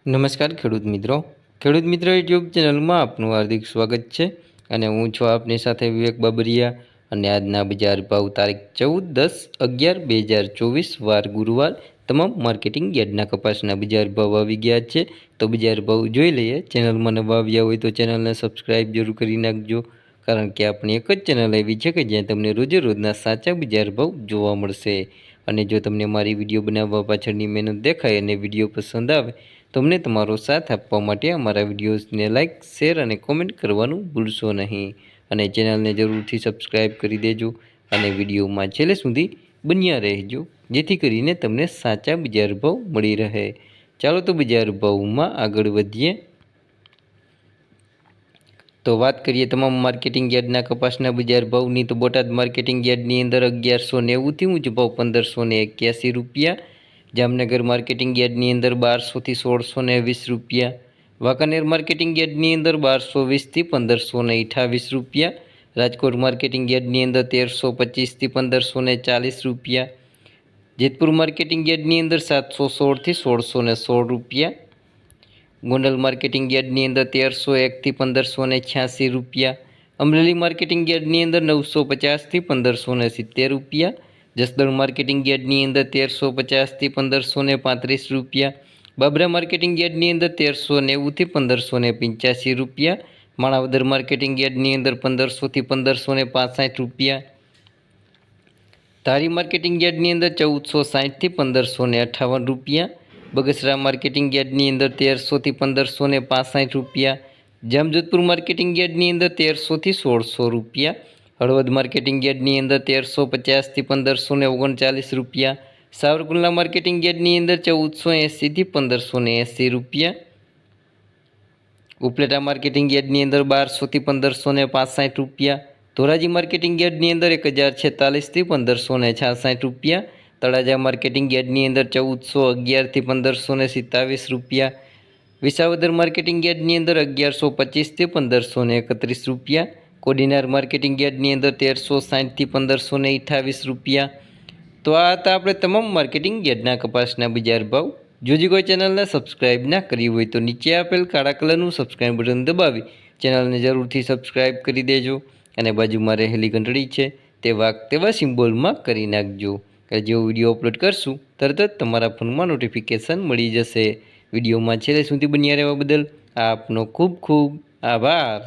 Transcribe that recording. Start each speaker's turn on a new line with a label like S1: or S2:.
S1: નમસ્કાર ખેડૂત મિત્રો યુટ્યુબ ચેનલમાં આપનું હાર્દિક સ્વાગત છે અને હું છું આપની સાથે વિવેક બાબરિયા અને આજના બજાર ભાવ તારીખ 14/10/2024 વાર ગુરુવાર તમામ માર્કેટિંગ યાર્ડના કપાસના બજાર ભાવ આવી ગયા છે। તો બજાર ભાવ જોઈ લઈએ। ચેનલમાં નવા આવ્યા હોય તો ચેનલને સબસ્ક્રાઈબ જરૂર કરી નાખજો, કારણ કે આપણી એક જ ચેનલ એવી છે કે જ્યાં તમને રોજે રોજના સાચા બજાર ભાવ જોવા મળશે। અને જો તમને મારી વિડીયો બનાવવા પાછળની મહેનત દેખાય અને વિડીયો પસંદ આવે તો અમને તમારો સાથ આપવા માટે અમારા વિડીયોઝને લાઇક, શેર અને કોમેન્ટ કરવાનું ભૂલશો નહીં અને ચેનલને જરૂરથી સબસ્ક્રાઈબ કરી દેજો અને વિડીયોમાં છેલ્લે સુધી બન્યા રહેજો, જેથી કરીને તમને સાચા બજાર ભાવ મળી રહે। ચાલો તો બજાર ભાવમાં આગળ વધીએ। તો વાત કરીએ તમામ માર્કેટિંગ યાર્ડના કપાસના બજાર ભાવની, તો બોટાદ માર્કેટિંગ યાર્ડની અંદર 1190થી ઊંચો ભાવ 1581 રૂપિયા, જામનગર માર્કેટિંગ યાર્ડની અંદર 1200થી 1620 રૂપિયા, વાંકાનેર માર્કેટિંગ યાર્ડની અંદર 1220થી 1528 રૂપિયા, રાજકોટ માર્કેટિંગ યાર્ડની અંદર 1325થી 1540 રૂપિયા, જેતપુર માર્કેટિંગ યાર્ડની અંદર 716થી 1616 રૂપિયા, ગોંડલ માર્કેટિંગ યાર્ડની અંદર 1301થી 1586 રૂપિયા, અમરેલી માર્કેટિંગ યાર્ડની અંદર 950થી 1570 રૂપિયા, જસદણ માર્કેટિંગ યાર્ડની અંદર 1350થી 1535 રૂપિયા, બાબરા માર્કેટિંગ યાર્ડની અંદર 1390થી 1585 રૂપિયા, માણાવદર માર્કેટિંગ યાર્ડની અંદર 1500થી 1565 રૂપિયા, ધારી માર્કેટિંગ યાર્ડની અંદર 1460થી 1558 રૂપિયા, બગસરા માર્કેટિંગ યાર્ડની અંદર 1300થી 1565 રૂપિયા, જામજોધપુર માર્કેટિંગ યાર્ડની અંદર 1300થી 1600 રૂપિયા, હળવદ માર્કેટિંગ યાર્ડની અંદર 1350થી 1539 રૂપિયા, સાવરકુંડલા માર્કેટિંગ યાર્ડની અંદર 1480થી 1580 રૂપિયા, ઉપલેટા માર્કેટિંગ યાર્ડની અંદર 1200થી 1565 રૂપિયા, ધોરાજી માર્કેટિંગ યાર્ડની અંદર 1046થી 1566 રૂપિયા, તળાજા માર્કેટિંગ યાર્ડની અંદર 1411થી 1527 રૂપિયા, વિસાવદર માર્કેટિંગ યાર્ડની અંદર 1125થી 1531 રૂપિયા, કોડીનાર માર્કેટિંગ યાર્ડની અંદર 1360થી 1528 રૂપિયા। તો આ હતા આપણે તમામ માર્કેટિંગ યાર્ડના કપાસના બજાર ભાવ। જો કોઈ ચેનલને સબસ્ક્રાઈબ ના કરી હોય તો નીચે આપેલ કાળા કલરનું સબસ્ક્રાઈબ બટન દબાવી ચેનલને જરૂરથી સબસ્ક્રાઈબ કરી દેજો અને બાજુમાં રહેલી ઘંટડી છે તે તેવા સિમ્બોલમાં કરી નાખજો, કે જેવો વિડીયો અપલોડ કરશું તરત જ તમારા ફોનમાં નોટિફિકેશન મળી જશે। વિડીયોમાં છેલ્લે સુધી બન્યા રહેવા બદલ આપનો ખૂબ ખૂબ આભાર।